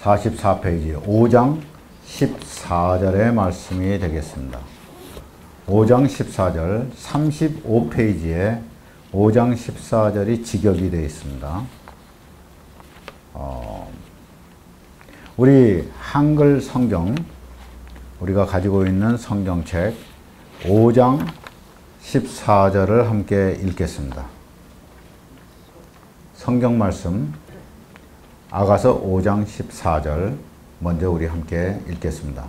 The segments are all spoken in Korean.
44페이지 5장 14절의 말씀이 되겠습니다. 5장 14절 35페이지에 5장 14절이 직역이 되어 있습니다. 우리 한글 성경, 우리가 가지고 있는 성경책 5장 14절을 함께 읽겠습니다. 성경 말씀 아가서 5장 14절 먼저 우리 함께 읽겠습니다.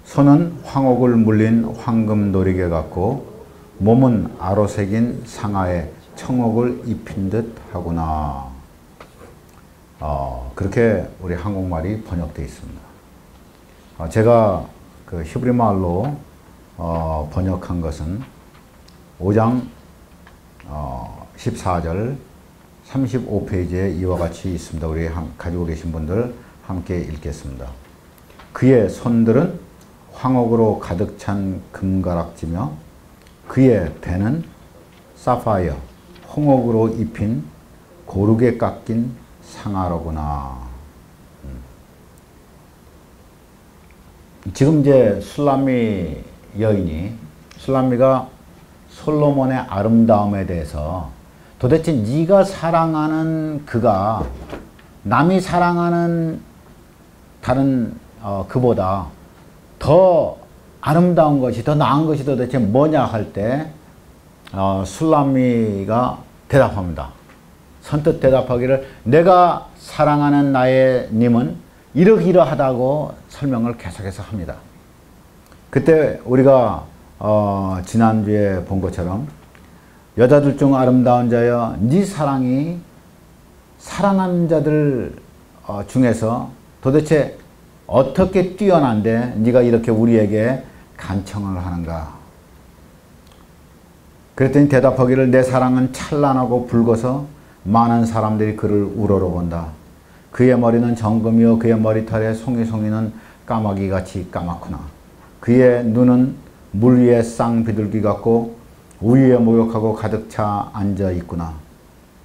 손은 황옥을 물린 황금 도리개 같고 몸은 아로 새긴 상아에 청옥을 입힌 듯 하구나. 그렇게 우리 한국말이 번역되어 있습니다. 제가 그 히브리 말로 번역한 것은 5장 14절 35페이지에 이와 같이 있습니다. 우리 가지고 계신 분들 함께 읽겠습니다. 그의 손들은 황옥으로 가득 찬 금가락지며 그의 배는 사파이어, 홍옥으로 입힌 고르게 깎인 상아로구나. 지금 이제 술람미 여인이, 술람미가 솔로몬의 아름다움에 대해서 도대체 네가 사랑하는 그가 남이 사랑하는 다른 그보다 더 아름다운 것이, 더 나은 것이 도대체 뭐냐 할 때 술람미가 대답합니다. 선뜻 대답하기를 내가 사랑하는 나의 님은 이러이러하다고 설명을 계속해서 합니다. 그때 우리가 지난주에 본 것처럼 여자들 중 아름다운 자여 네 사랑이 사랑하는 자들 중에서 도대체 어떻게 뛰어난데 네가 이렇게 우리에게 간청을 하는가. 그랬더니 대답하기를 내 사랑은 찬란하고 붉어서 많은 사람들이 그를 우러러본다. 그의 머리는 정금이요 그의 머리털에 송이송이는 까마귀같이 까맣구나. 그의 눈은 물 위에 쌍비둘기 같고 우유에 목욕하고 가득 차 앉아 있구나.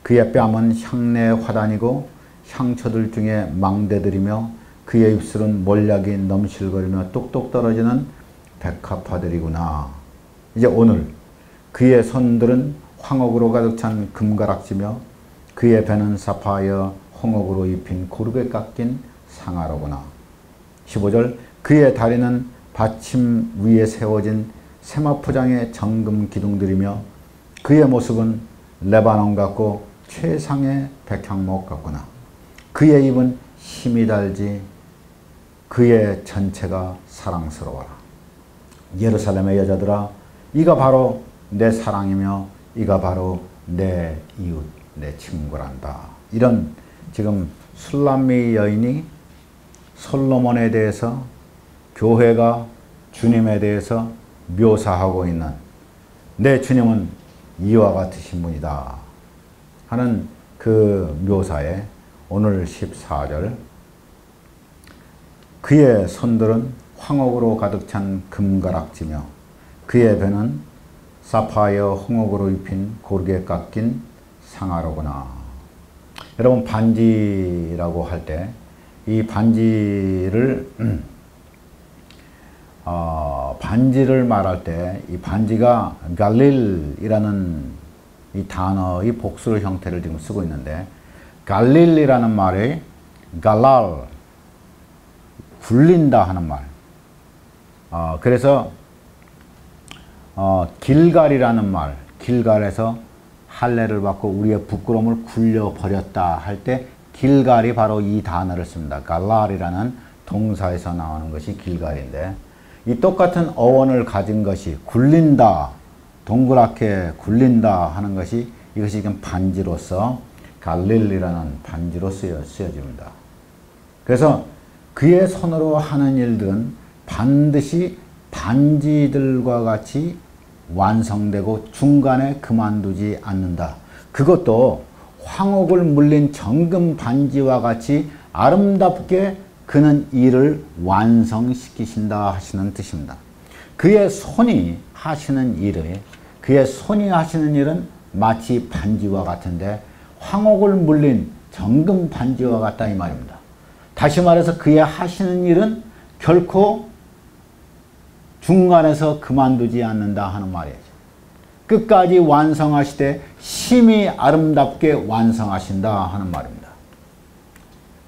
그의 뺨은 향내 화단이고 향초들 중에 망대들이며 그의 입술은 몰약이 넘실거리며 뚝뚝 떨어지는 백합화들이구나. 이제 오늘 그의 손들은 황옥으로 가득 찬 금가락지며 그의 배는 사파이어 홍옥으로 입힌 고르게 깎인 상아로구나. 15절 그의 다리는 받침 위에 세워진 세마포장의 정금 기둥들이며 그의 모습은 레바논 같고 최상의 백향목 같구나. 그의 입은 힘이 달지 그의 전체가 사랑스러워라. 예루살렘의 여자들아 이가 바로 내 사랑이며 이가 바로 내 이웃 내 친구란다. 이런 지금 술람미 여인이 솔로몬에 대해서 교회가 주님에 대해서 묘사하고 있는 내 주님은 이와 같으신 분이다 하는 그 묘사에 오늘 14절 그의 손들은 황옥으로 가득 찬 금가락지며 그의 배는 사파이어 홍옥으로 입힌 고르게 깎인 상아로구나. 여러분 반지라고 할 때 이 반지를 반지를 말할 때 이 반지가 갈릴이라는 이 단어의 복수 형태를 지금 쓰고 있는데 갈릴이라는 말이 갈랄 굴린다 하는 말. 그래서 길갈이라는 말, 길갈에서 할례를 받고 우리의 부끄러움을 굴려버렸다 할 때 길갈이 바로 이 단어를 씁니다. 갈랄이라는 동사에서 나오는 것이 길갈인데 이 똑같은 어원을 가진 것이 굴린다, 동그랗게 굴린다 하는 것이 이것이 지금 반지로서 갈릴이라는 반지로 쓰여집니다. 그래서 그의 손으로 하는 일들은 반드시 반지들과 같이 완성되고 중간에 그만두지 않는다. 그것도 황옥을 물린 정금 반지와 같이 아름답게 그는 일을 완성시키신다 하시는 뜻입니다. 그의 손이 하시는 일은 마치 반지와 같은데 황옥을 물린 정금 반지와 같다 이 말입니다. 다시 말해서 그의 하시는 일은 결코 중간에서 그만두지 않는다 하는 말이죠. 끝까지 완성하시되 심히 아름답게 완성하신다 하는 말입니다.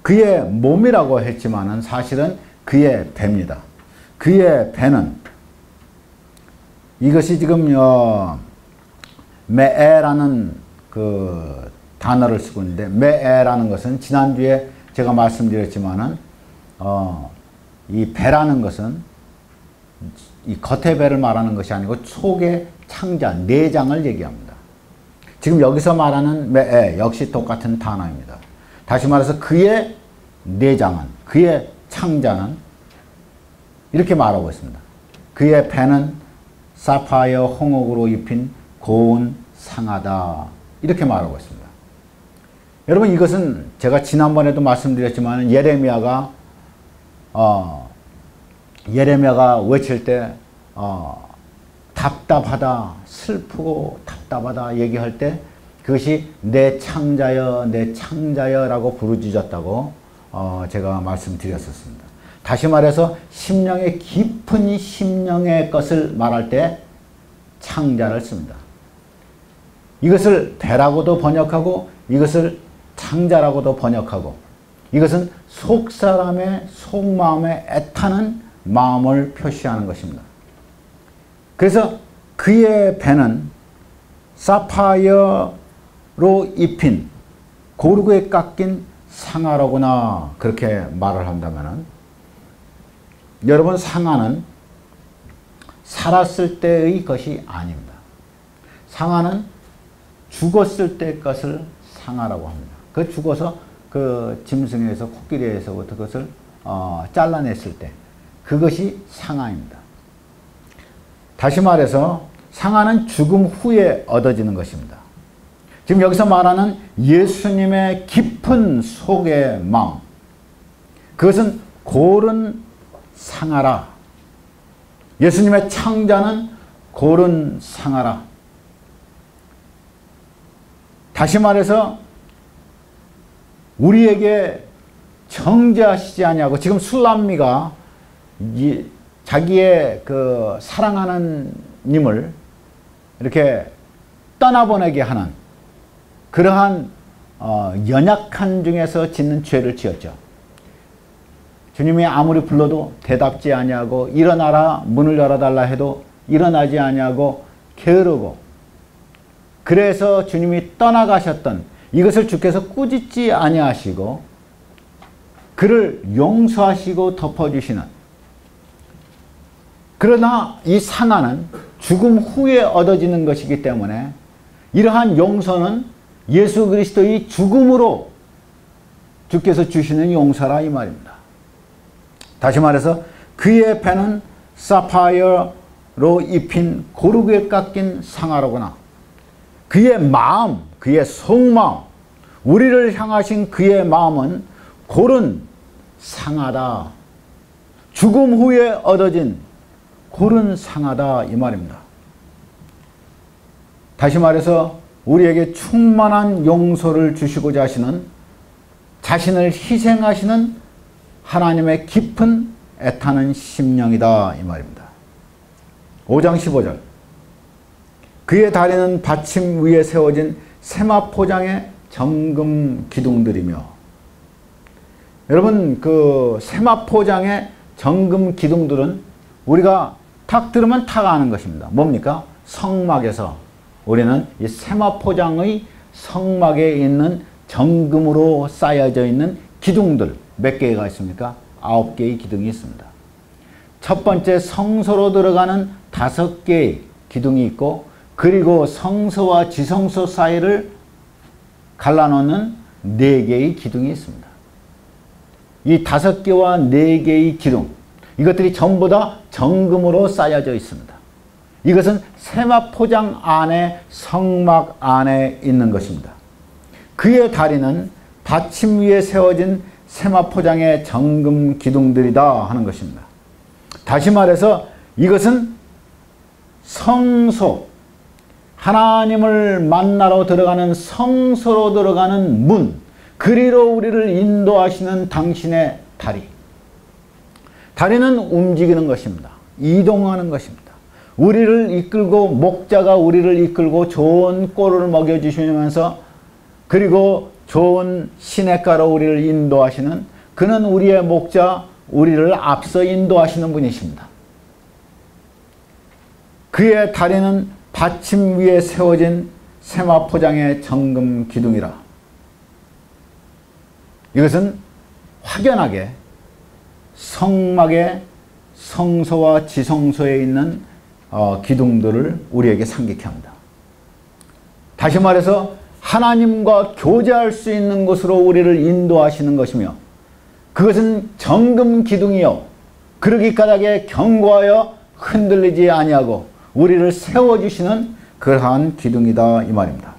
그의 몸이라고 했지만은 사실은 그의 배입니다. 그의 배는 이것이 지금 메에라는 그 단어를 쓰고 있는데, 메에라는 것은 지난주에 제가 말씀드렸지만은 이 배라는 것은 이 겉의 배를 말하는 것이 아니고 속의 창자, 내장을 얘기합니다. 지금 여기서 말하는 메에 역시 똑같은 단어입니다. 다시 말해서 그의 내장은, 그의 창자는 이렇게 말하고 있습니다. 그의 배는 사파이어 홍옥으로 입힌 고운 상하다, 이렇게 말하고 있습니다. 여러분, 이것은 제가 지난번에도 말씀드렸지만 예레미야가 외칠 때 답답하다, 슬프고 답답하다 얘기할 때 그것이 내 창자여, 내 창자여 라고 부르짖었다고 제가 말씀드렸었습니다. 다시 말해서 심령의 깊은 심령의 것을 말할 때 창자를 씁니다. 이것을 배라고도 번역하고 이것을 창자라고도 번역하고, 이것은 속사람의 속마음에 애타는 마음을 표시하는 것입니다. 그래서 그의 배는 사파이어로 입힌 고르게 깎인 상아로구나, 그렇게 말을 한다면은, 여러분, 상아는 살았을 때의 것이 아닙니다. 상아는 죽었을 때의 것을 상아라고 합니다. 그 죽어서 그 짐승에서, 코끼리에서부터 그것을 잘라냈을 때 그것이 상아입니다. 다시 말해서 상아는 죽음 후에 얻어지는 것입니다. 지금 여기서 말하는 예수님의 깊은 속의 마음, 그것은 고른 상아라. 예수님의 창자는 고른 상아라. 다시 말해서 우리에게 정죄하시지 아니하고, 지금 술람미가 자기의 그 사랑하는 님을 이렇게 떠나보내게 하는 그러한 연약한 중에서 짓는 죄를 지었죠. 주님이 아무리 불러도 대답지 아니하고, 일어나라 문을 열어달라 해도 일어나지 아니하고 게으르고, 그래서 주님이 떠나가셨던 이것을 주께서 꾸짖지 아니하시고 그를 용서하시고 덮어주시는, 그러나 이 상아는 죽음 후에 얻어지는 것이기 때문에 이러한 용서는 예수 그리스도의 죽음으로 주께서 주시는 용서라, 이 말입니다. 다시 말해서 그의 배는 사파이어로 입힌 고르게 깎인 상아로구나. 그의 마음, 그의 속마음, 우리를 향하신 그의 마음은 고른 상하다. 죽음 후에 얻어진 고른 상하다, 이 말입니다. 다시 말해서 우리에게 충만한 용서를 주시고자 하시는, 자신을 희생하시는 하나님의 깊은 애타는 심령이다, 이 말입니다. 5장 15절. 그의 다리는 받침 위에 세워진 세마포장의 정금 기둥들이며, 여러분, 그 세마포장의 정금 기둥들은 우리가 탁 들으면 탁 아는 것입니다. 뭡니까? 성막에서 우리는 이 세마포장의 성막에 있는 정금으로 쌓여져 있는 기둥들 몇 개가 있습니까? 9개의 기둥이 있습니다. 첫 번째 성소로 들어가는 5개의 기둥이 있고, 그리고 성소와 지성소 사이를 갈라놓는 4개의 기둥이 있습니다. 이 5개와 4개의 기둥, 이것들이 전부 다 정금으로 쌓여져 있습니다. 이것은 세마포장 안에, 성막 안에 있는 것입니다. 그의 다리는 받침 위에 세워진 세마포장의 정금 기둥들이다 하는 것입니다. 다시 말해서 이것은 성소, 하나님을 만나러 들어가는 성소로 들어가는 문, 그리로 우리를 인도하시는 당신의 다리. 다리는 움직이는 것입니다. 이동하는 것입니다. 우리를 이끌고, 목자가 우리를 이끌고 좋은 꼴을 먹여주시면서, 그리고 좋은 시냇가로 우리를 인도하시는, 그는 우리의 목자, 우리를 앞서 인도하시는 분이십니다. 그의 다리는 받침 위에 세워진 세마포장의 정금 기둥이라. 이것은 확연하게 성막의 성소와 지성소에 있는 기둥들을 우리에게 상기케 합니다. 다시 말해서 하나님과 교제할 수 있는 곳으로 우리를 인도하시는 것이며, 그것은 정금 기둥이요 그러기까지 견고하여 흔들리지 아니하고 우리를 세워주시는 그러한 기둥이다, 이 말입니다.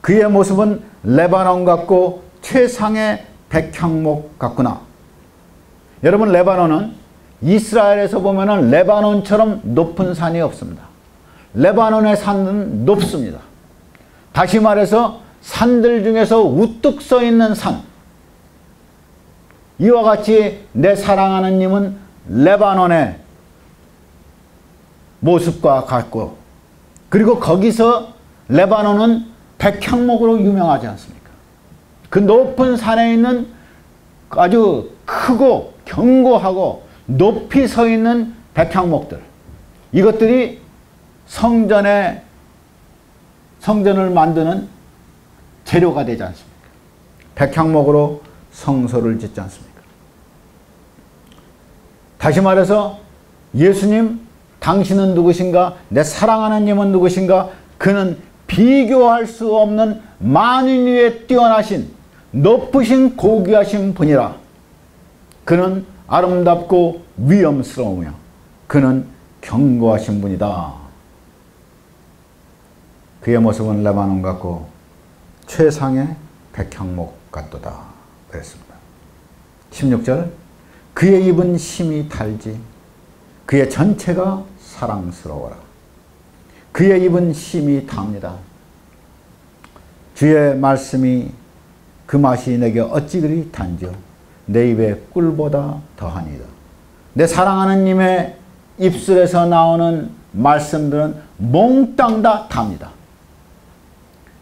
그의 모습은 레바논 같고 최상의 백향목 같구나. 여러분, 레바논은 이스라엘에서 보면은 레바논처럼 높은 산이 없습니다. 레바논의 산은 높습니다. 다시 말해서 산들 중에서 우뚝 서 있는 산. 이와 같이 내 사랑하는 님은 레바논의 모습과 같고, 그리고 거기서 레바논은 백향목으로 유명하지 않습니까? 그 높은 산에 있는 아주 크고 견고하고 높이 서 있는 백향목들, 이것들이 성전을 만드는 재료가 되지 않습니까? 백향목으로 성소를 짓지 않습니까? 다시 말해서 예수님, 당신은 누구신가? 내 사랑하는 님은 누구신가? 그는 비교할 수 없는 만인 위에 뛰어나신 높으신 고귀하신 분이라. 그는 아름답고 위엄스러우며 그는 견고하신 분이다. 그의 모습은 레바논 같고 최상의 백향목 같도다 그랬습니다. 16절, 그의 입은 심이 달지 그의 전체가 사랑스러워라. 그의 입은 심이 답니다. 주의 말씀이 그 맛이 내게 어찌 그리 단지요. 내 입에 꿀보다 더하니이다. 내 사랑하는 님의 입술에서 나오는 말씀들은 몽땅 다 답니다.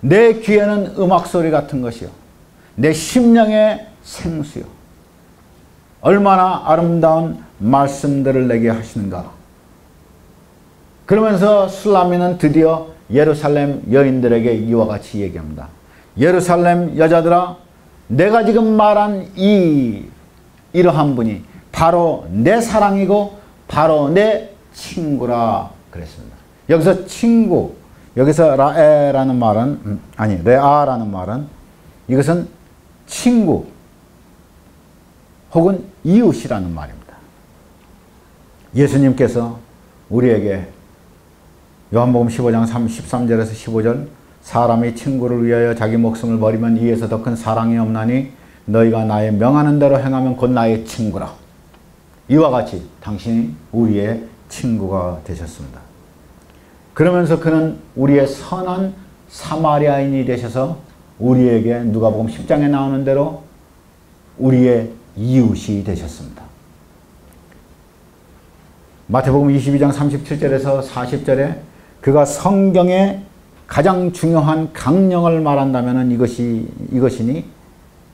내 귀에는 음악소리 같은 것이요 내 심령의 생수요. 얼마나 아름다운 말씀들을 내게 하시는가. 그러면서 술라미는 드디어 예루살렘 여인들에게 이와 같이 얘기합니다. 예루살렘 여자들아, 내가 지금 말한 이러한 분이 바로 내 사랑이고 바로 내 친구라 그랬습니다. 여기서 친구, 여기서 라에라는 말은 레아라는 말은 이것은 친구 혹은 이웃이라는 말입니다. 예수님께서 우리에게 요한복음 15장 13절에서 15절, 사람이 친구를 위하여 자기 목숨을 버리면 이에서 더 큰 사랑이 없나니 너희가 나의 명하는 대로 행하면 곧 나의 친구라. 이와 같이 당신이 우리의 친구가 되셨습니다. 그러면서 그는 우리의 선한 사마리아인이 되셔서 우리에게 누가복음 10장에 나오는 대로 우리의 이웃이 되셨습니다. 마태복음 22장 37절에서 40절에 그가 성경의 가장 중요한 강령을 말한다면 이것이니,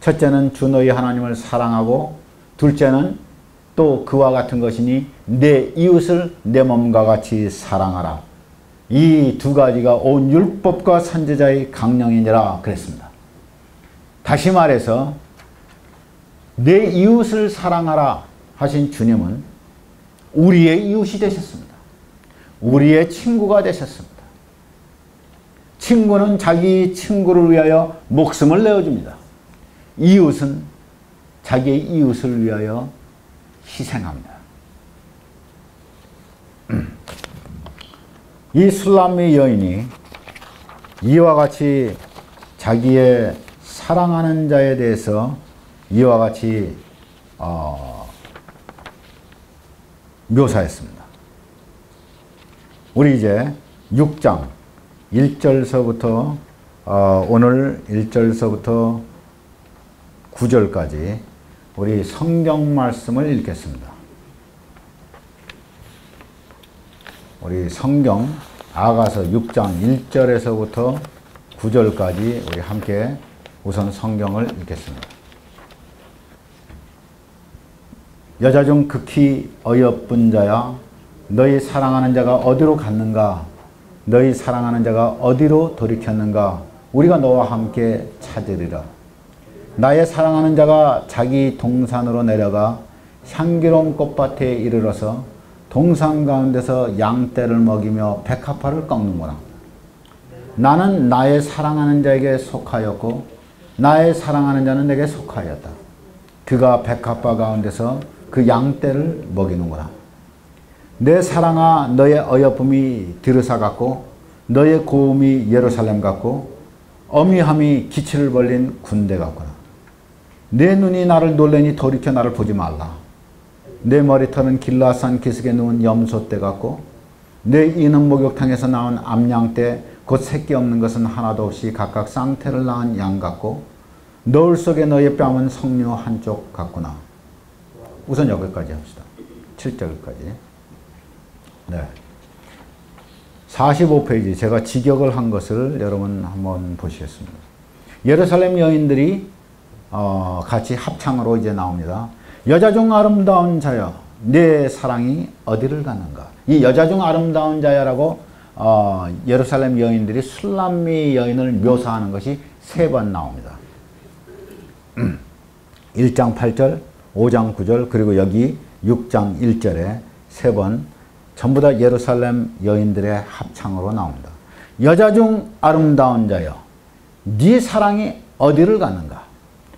첫째는 주 너희 하나님을 사랑하고, 둘째는 또 그와 같은 것이니 내 이웃을 내 몸과 같이 사랑하라. 이 두 가지가 온 율법과 선지자의 강령이니라 그랬습니다. 다시 말해서 내 이웃을 사랑하라 하신 주님은 우리의 이웃이 되셨습니다. 우리의 친구가 되셨습니다. 친구는 자기 친구를 위하여 목숨을 내어줍니다. 이웃은 자기의 이웃을 위하여 희생합니다. 이 술람미 여인이 이와 같이 자기의 사랑하는 자에 대해서 이와 같이 묘사했습니다. 우리 이제 6장 1절서부터 오늘 1절서부터 9절까지 우리 성경 말씀을 읽겠습니다. 우리 성경 아가서 6장 1절에서부터 9절까지 우리 함께 우선 성경을 읽겠습니다. 여자 중 극히 어여쁜 자야, 너희 사랑하는 자가 어디로 갔는가? 너희 사랑하는 자가 어디로 돌이켰는가? 우리가 너와 함께 찾으리라. 나의 사랑하는 자가 자기 동산으로 내려가 향기로운 꽃밭에 이르러서 동산 가운데서 양떼를 먹이며 백합화를 꺾는구나. 나는 나의 사랑하는 자에게 속하였고 나의 사랑하는 자는 내게 속하였다. 그가 백합화 가운데서 그 양떼를 먹이는구나. 내 사랑아, 너의 어여쁨이 드르사 같고 너의 고음이 예루살렘 같고 어미함이 기치를 벌린 군대 같구나. 내 눈이 나를 놀래니 돌이켜 나를 보지 말라. 내 머리털은 길라산 기슭에 누운 염소떼 같고 내 이는 목욕탕에서 나온 암양떼 곧 새끼 없는 것은 하나도 없이 각각 쌍태를 낳은 양 같고 너울 속에 너의 뺨은 석류 한쪽 같구나. 우선 여기까지 합시다. 7절까지. 네. 45페이지 제가 직역을 한 것을 여러분 한번 보시겠습니다. 예루살렘 여인들이 같이 합창으로 이제 나옵니다. 여자 중 아름다운 자여, 내 사랑이 어디를 가는가? 이 여자 중 아름다운 자여라고 예루살렘 여인들이 술람미 여인을 묘사하는 것이 3번 나옵니다. 1장 8절, 5장 9절, 그리고 여기 6장 1절에 3번 전부 다 예루살렘 여인들의 합창으로 나옵니다. 여자 중 아름다운 자여, 네 사랑이 어디를 갔는가?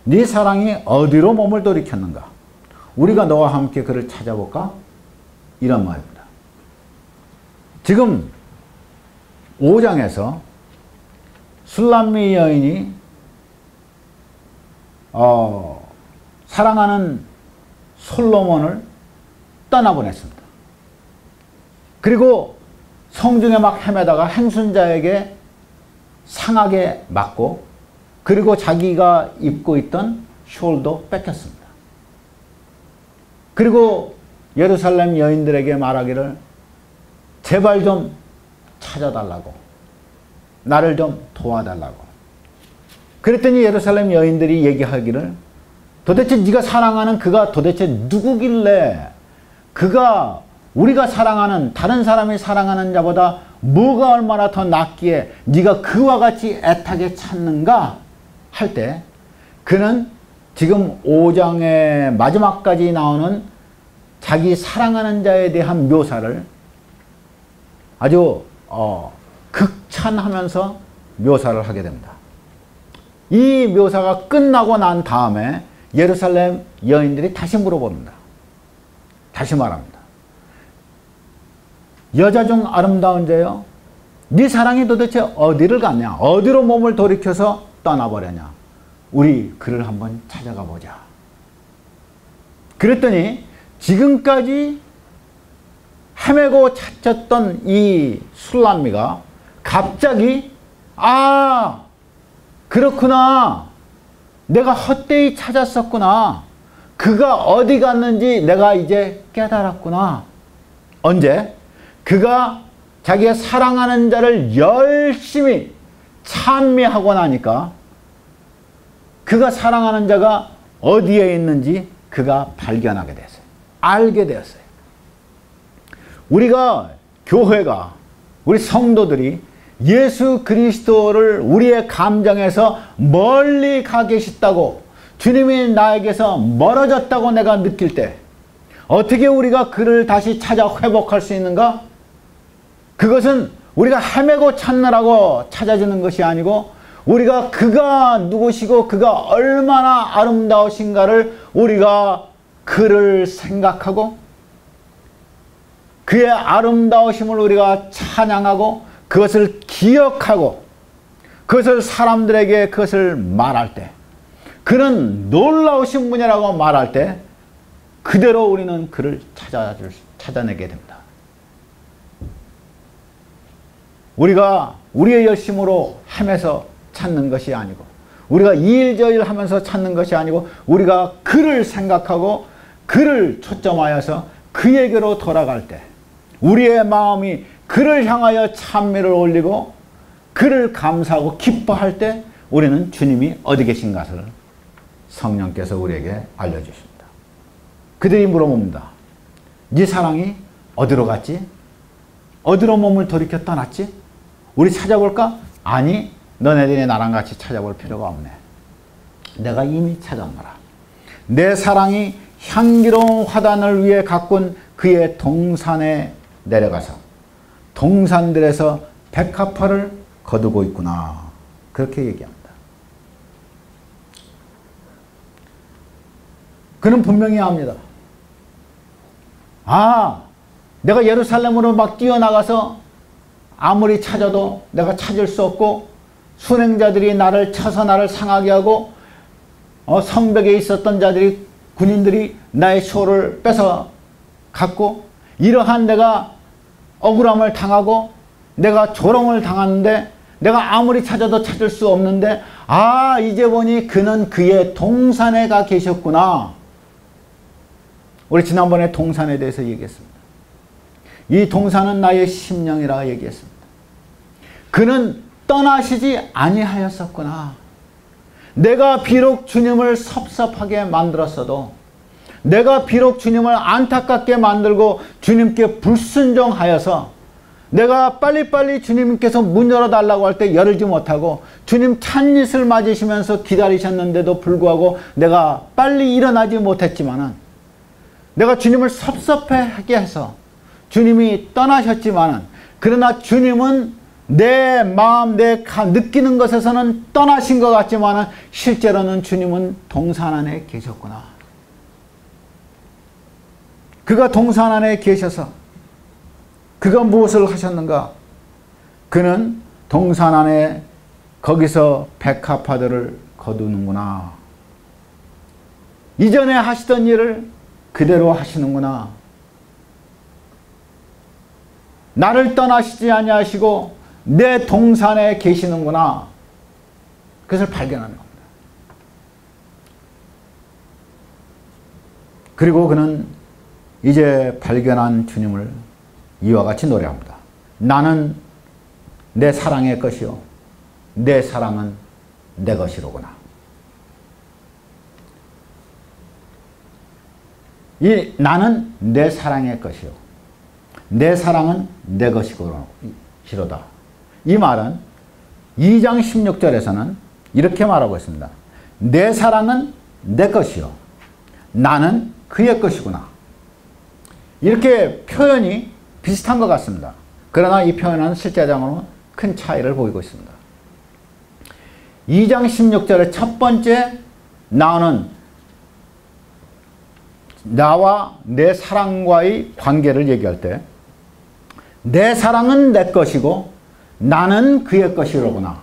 네 사랑이 어디로 몸을 돌이켰는가? 우리가 너와 함께 그를 찾아볼까? 이런 말입니다. 지금 5장에서 술람미 여인이 사랑하는 솔로몬을 떠나보냈습니다. 그리고 성중에 막 헤매다가 행순자에게 상하게 맞고 그리고 자기가 입고 있던 숄도 뺏겼습니다. 그리고 예루살렘 여인들에게 말하기를 제발 좀 찾아달라고, 나를 좀 도와달라고. 그랬더니 예루살렘 여인들이 얘기하기를 도대체 네가 사랑하는 그가 도대체 누구길래 그가 우리가 사랑하는 다른 사람이 사랑하는 자보다 뭐가 얼마나 더 낫기에 네가 그와 같이 애타게 찾는가 할 때 그는 지금 5장의 마지막까지 나오는 자기 사랑하는 자에 대한 묘사를 아주 극찬하면서 묘사를 하게 됩니다. 이 묘사가 끝나고 난 다음에 예루살렘 여인들이 다시 물어봅니다. 다시 말합니다. 여자 중 아름다운 자여, 네 사랑이 도대체 어디를 갔냐? 어디로 몸을 돌이켜서 떠나버렸냐? 우리 그를 한번 찾아가 보자. 그랬더니 지금까지 헤매고 찾았던 이 술람미가 갑자기 그렇구나. 내가 헛되이 찾았었구나. 그가 어디 갔는지 내가 이제 깨달았구나. 언제? 그가 자기가 사랑하는 자를 열심히 찬미하고 나니까 그가 사랑하는 자가 어디에 있는지 그가 발견하게 됐어요. 알게 되었어요. 우리가 교회가 우리 성도들이 예수 그리스도를 우리의 감정에서 멀리 가 계시다고 주님이 나에게서 멀어졌다고 내가 느낄 때 어떻게 우리가 그를 다시 찾아 회복할 수 있는가? 그것은 우리가 헤매고 찾느라고 찾아지는 것이 아니고 우리가 그가 누구시고 그가 얼마나 아름다우신가를 우리가 그를 생각하고 그의 아름다우심을 우리가 찬양하고 그것을 기억하고 그것을 사람들에게 그것을 말할 때 그는 놀라우신 분이라고 말할 때 그대로 우리는 그를 찾아내게 됩니다. 우리가 우리의 열심으로 헤매서 찾는 것이 아니고 우리가 이 일 저 일 하면서 찾는 것이 아니고 우리가 그를 생각하고 그를 초점하여서 그에게로 돌아갈 때 우리의 마음이 그를 향하여 찬미를 올리고 그를 감사하고 기뻐할 때 우리는 주님이 어디 계신 것을 성령께서 우리에게 알려주십니다. 그들이 물어봅니다. 네 사랑이 어디로 갔지? 어디로 몸을 돌이켜 떠났지? 우리 찾아볼까? 아니, 너네들이 나랑 같이 찾아볼 필요가 없네. 내가 이미 찾았노라. 내 사랑이 향기로운 화단을 위해 가꾼 그의 동산에 내려가서 동산들에서 백합화를 거두고 있구나. 그렇게 얘기합니다. 그는 분명히 압니다. 아, 내가 예루살렘으로 막 뛰어나가서 아무리 찾아도 내가 찾을 수 없고 순행자들이 나를 쳐서 나를 상하게 하고 성벽에 있었던 자들이 군인들이 나의 쇼를 뺏어 갔고 이러한 내가 억울함을 당하고 내가 조롱을 당하는데 내가 아무리 찾아도 찾을 수 없는데 아, 이제 보니 그는 그의 동산에 가 계셨구나. 우리 지난번에 동산에 대해서 얘기했습니다. 이 동산은 나의 심령이라 얘기했습니다. 그는 떠나시지 아니하였었구나. 내가 비록 주님을 섭섭하게 만들었어도 내가 비록 주님을 안타깝게 만들고 주님께 불순종하여서 내가 빨리빨리 주님께서 문 열어달라고 할 때 열지 못하고 주님 찬짓을 맞으시면서 기다리셨는데도 불구하고 내가 빨리 일어나지 못했지만은 내가 주님을 섭섭하게 해서 주님이 떠나셨지만은 그러나 주님은 내 마음, 내 느끼는 것에서는 떠나신 것 같지만은 실제로는 주님은 동산 안에 계셨구나. 그가 동산 안에 계셔서 그가 무엇을 하셨는가? 그는 동산 안에 거기서 백합화들을 거두는구나. 이전에 하시던 일을 그대로 하시는구나. 나를 떠나시지 아니하시고 내 동산에 계시는구나. 그것을 발견하는 겁니다. 그리고 그는 이제 발견한 주님을 이와 같이 노래합니다. 나는 내 사랑의 것이요 내 사랑은 내 것이로구나. 이 나는 내 사랑의 것이요 내 사랑은 내 것이로다. 이 말은 2장 16절에서는 이렇게 말하고 있습니다. 내 사랑은 내 것이요 나는 그의 것이구나. 이렇게 표현이 비슷한 것 같습니다. 그러나 이 표현은 실제적으로 큰 차이를 보이고 있습니다. 2장 16절의 첫 번째 나오는 나와 내 사랑과의 관계를 얘기할 때 내 사랑은 내 것이고 나는 그의 것이로구나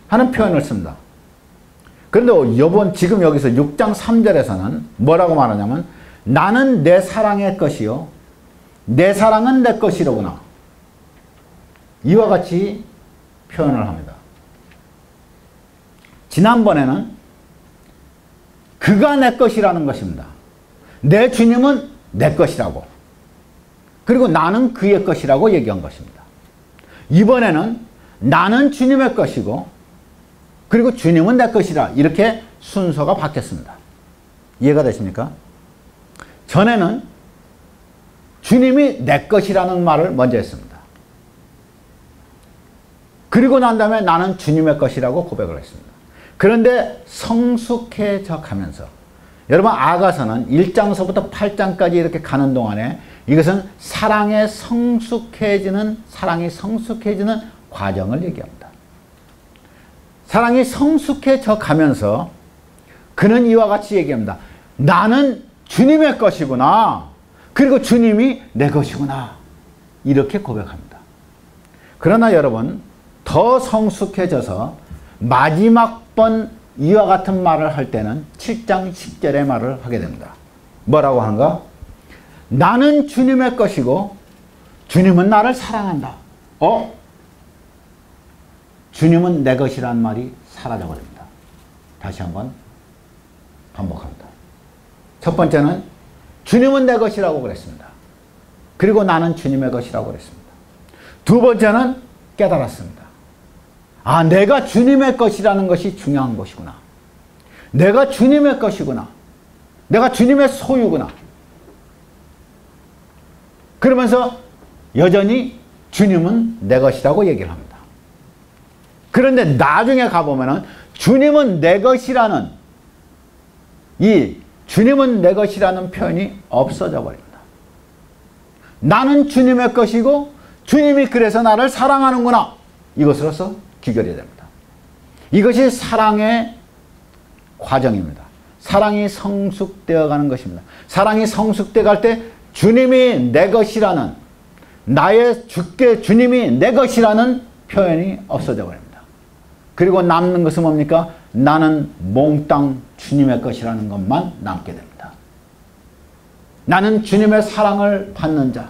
하는 표현을 씁니다. 그런데 지금 여기서 6장 3절에서는 뭐라고 말하냐면 나는 내 사랑의 것이요 내 사랑은 내 것이로구나. 이와 같이 표현을 합니다. 지난번에는 그가 내 것이라는 것입니다. 내 주님은 내 것이라고. 그리고 나는 그의 것이라고 얘기한 것입니다. 이번에는 나는 주님의 것이고 그리고 주님은 내 것이라 이렇게 순서가 바뀌었습니다. 이해가 되십니까? 전에는 주님이 내 것이라는 말을 먼저 했습니다. 그리고 난 다음에 나는 주님의 것이라고 고백을 했습니다. 그런데 성숙해져 가면서 여러분 아가서는 1장서부터 8장까지 이렇게 가는 동안에 이것은 사랑이 성숙해지는 과정을 얘기합니다. 사랑이 성숙해져 가면서 그는 이와 같이 얘기합니다. 나는 주님의 것이구나. 그리고 주님이 내 것이구나. 이렇게 고백합니다. 그러나 여러분 더 성숙해져서 마지막 번 이와 같은 말을 할 때는 7장 10절의 말을 하게 됩니다. 뭐라고 하는가? 나는 주님의 것이고 주님은 나를 사랑한다. 주님은 내 것이란 말이 사라져버립니다. 다시 한번 반복합니다. 첫 번째는 주님은 내 것이라고 그랬습니다. 그리고 나는 주님의 것이라고 그랬습니다. 두 번째는 깨달았습니다. 아, 내가 주님의 것이라는 것이 중요한 것이구나. 내가 주님의 것이구나. 내가 주님의 소유구나. 그러면서 여전히 주님은 내 것이라고 얘기를 합니다. 그런데 나중에 가보면은 주님은 내 것이라는 이 주님은 내 것이라는 표현이 없어져 버립니다. 나는 주님의 것이고 주님이 그래서 나를 사랑하는구나. 이것으로서 귀결이 됩니다. 이것이 사랑의 과정입니다. 사랑이 성숙되어 가는 것입니다. 사랑이 성숙되어 갈 때 주님이 내 것이라는 나의 주께 주님이 내 것이라는 표현이 없어져 버립니다. 그리고 남는 것은 뭡니까? 나는 몽땅 주님의 것이라는 것만 남게 됩니다. 나는 주님의 사랑을 받는 자.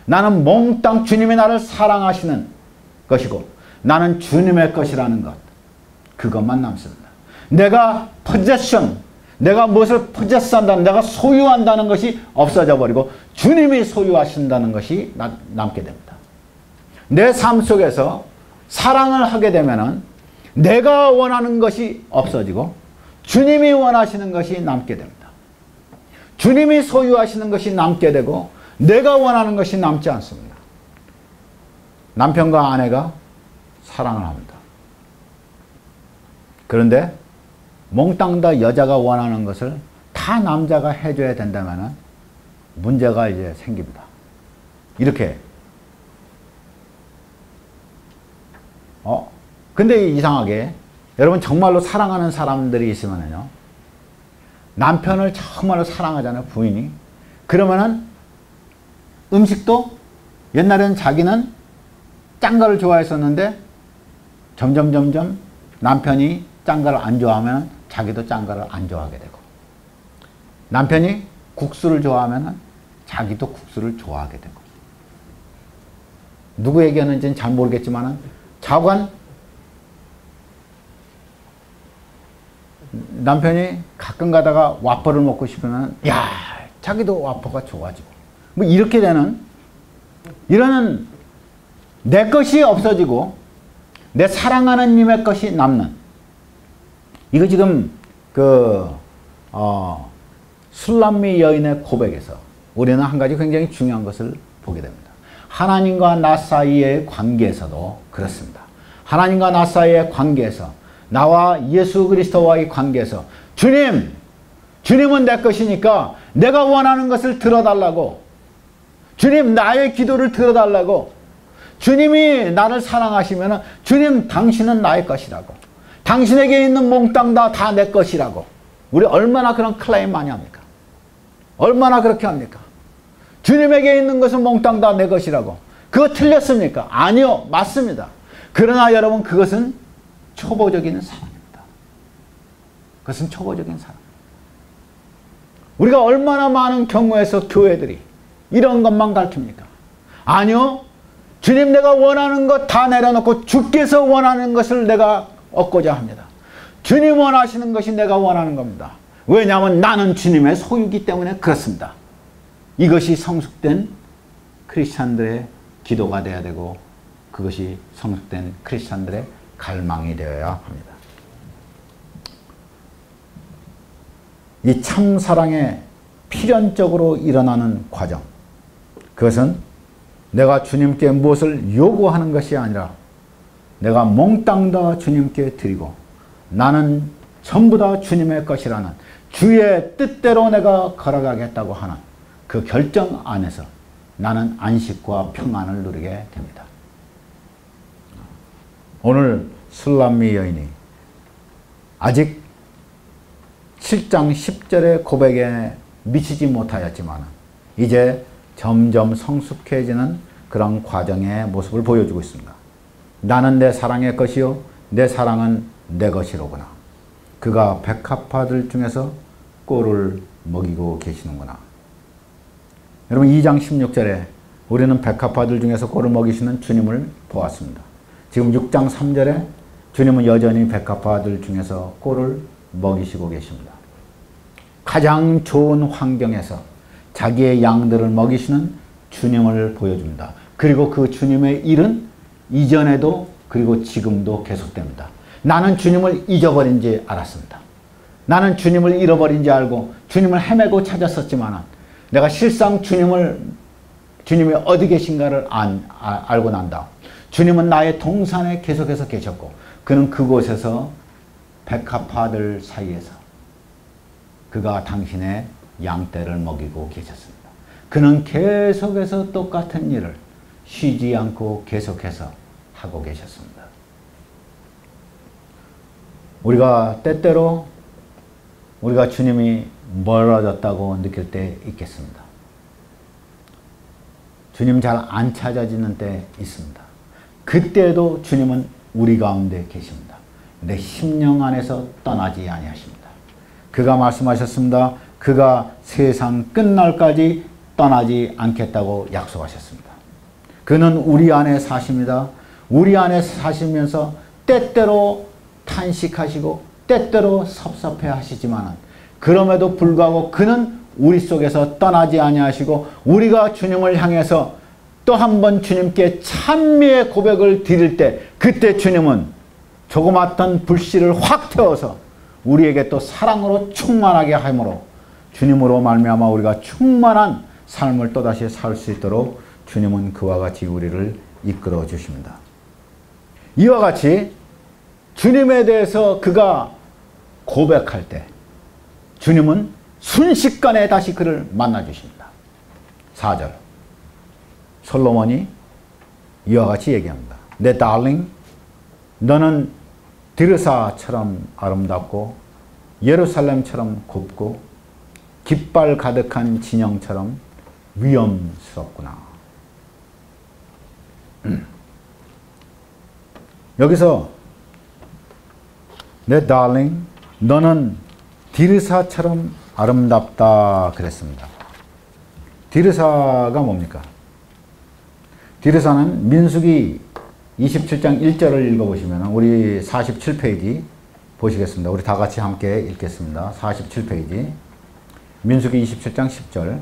나는 몽땅 주님이 나를 사랑하시는 것이고 나는 주님의 것이라는 것. 그것만 남습니다. 내가 포제션, 내가 무엇을 포제스한다는, 내가 소유한다는 것이 없어져 버리고 주님이 소유하신다는 것이 남게 됩니다. 내 삶 속에서 사랑을 하게 되면은 내가 원하는 것이 없어지고 주님이 원하시는 것이 남게 됩니다. 주님이 소유하시는 것이 남게 되고 내가 원하는 것이 남지 않습니다. 남편과 아내가 사랑을 합니다. 그런데 몽땅 다 여자가 원하는 것을 다 남자가 해줘야 된다면 문제가 이제 생깁니다. 이렇게. 근데 이상하게 여러분 정말로 사랑하는 사람들이 있으면요. 남편을 정말로 사랑하잖아요. 부인이. 그러면은 음식도 옛날에는 자기는 짠 거를 좋아했었는데 점점 남편이 짠 거를 안 좋아하면 자기도 짠 거를 안 좋아하게 되고 남편이 국수를 좋아하면 자기도 국수를 좋아하게 되고 누구 얘기하는지는 잘 모르겠지만 자관 남편이 가끔 가다가 와퍼를 먹고 싶으면 야 자기도 와퍼가 좋아지고 뭐 이렇게 되는 이러는 내 것이 없어지고 내 사랑하는 님의 것이 남는 이거 지금 술람미 여인의 고백에서 우리는 한 가지 굉장히 중요한 것을 보게 됩니다. 하나님과 나 사이의 관계에서도 그렇습니다. 하나님과 나 사이의 관계에서 나와 예수 그리스도와의 관계에서 주님은 내 것이니까 내가 원하는 것을 들어달라고 주님 나의 기도를 들어달라고 주님이 나를 사랑하시면 주님 당신은 나의 것이라고 당신에게 있는 몽땅 다 내 것이라고 우리 얼마나 그런 클레임 많이 합니까? 얼마나 그렇게 합니까? 주님에게 있는 것은 몽땅 다 내 것이라고 그거 틀렸습니까? 아니요 맞습니다. 그러나 여러분 그것은 초보적인 사랑입니다. 그것은 초보적인 사랑. 우리가 얼마나 많은 경우에서 교회들이 이런 것만 가르칩니까? 아니요. 주님 내가 원하는 것 다 내려놓고 주께서 원하는 것을 내가 얻고자 합니다. 주님 원하시는 것이 내가 원하는 겁니다. 왜냐하면 나는 주님의 소유이기 때문에 그렇습니다. 이것이 성숙된 크리스찬들의 기도가 되어야 되고 그것이 성숙된 크리스찬들의 갈망이 되어야 합니다. 이 참사랑의 필연적으로 일어나는 과정 그것은 내가 주님께 무엇을 요구하는 것이 아니라 내가 몽땅 다 주님께 드리고 나는 전부 다 주님의 것이라는 주의 뜻대로 내가 걸어가겠다고 하는 그 결정 안에서 나는 안식과 평안을 누리게 됩니다. 오늘 술람미 여인이 아직 7장 10절의 고백에 미치지 못하였지만 이제 점점 성숙해지는 그런 과정의 모습을 보여주고 있습니다. 나는 내 사랑의 것이요 내 사랑은 내 것이로구나. 그가 백합화들 중에서 꼴을 먹이고 계시는구나. 여러분 2장 16절에 우리는 백합화들 중에서 꼴을 먹이시는 주님을 보았습니다. 지금 6장 3절에 주님은 여전히 백합화들 중에서 꼴을 먹이시고 계십니다. 가장 좋은 환경에서 자기의 양들을 먹이시는 주님을 보여줍니다. 그리고 그 주님의 일은 이전에도 그리고 지금도 계속됩니다. 나는 주님을 잊어버린 지 알았습니다. 나는 주님을 잃어버린 지 알고 주님을 헤매고 찾았었지만 내가 실상 주님이 어디 계신가를 알고 난 다음 주님은 나의 동산에 계속해서 계셨고 그는 그곳에서 백합화들 사이에서 그가 당신의 양떼를 먹이고 계셨습니다. 그는 계속해서 똑같은 일을 쉬지 않고 계속해서 하고 계셨습니다. 우리가 때때로 우리가 주님이 멀어졌다고 느낄 때 있겠습니다. 주님 잘 안 찾아지는 때 있습니다. 그때도 주님은 우리 가운데 계십니다. 내 심령 안에서 떠나지 아니하십니다. 그가 말씀하셨습니다. 그가 세상 끝날까지 떠나지 않겠다고 약속하셨습니다. 그는 우리 안에 사십니다. 우리 안에 사시면서 때때로 탄식하시고 때때로 섭섭해 하시지만 그럼에도 불구하고 그는 우리 속에서 떠나지 아니하시고 우리가 주님을 향해서 또 한 번 주님께 찬미의 고백을 드릴 때 그때 주님은 조그맣던 불씨를 확 태워서 우리에게 또 사랑으로 충만하게 하므로 주님으로 말미암아 우리가 충만한 삶을 또다시 살 수 있도록 주님은 그와 같이 우리를 이끌어 주십니다. 이와 같이 주님에 대해서 그가 고백할 때 주님은 순식간에 다시 그를 만나 주십니다. 4절 솔로몬이 이와 같이 얘기합니다. 내 달링 너는 디르사처럼 아름답고 예루살렘처럼 곱고 깃발 가득한 진영처럼 위엄스럽구나. 여기서 내 달링 너는 디르사처럼 아름답다 그랬습니다. 디르사가 뭡니까? 디르사는 민수기 27장 1절을 읽어보시면 우리 47페이지 보시겠습니다. 우리 다 같이 함께 읽겠습니다. 47페이지 민수기 27장 10절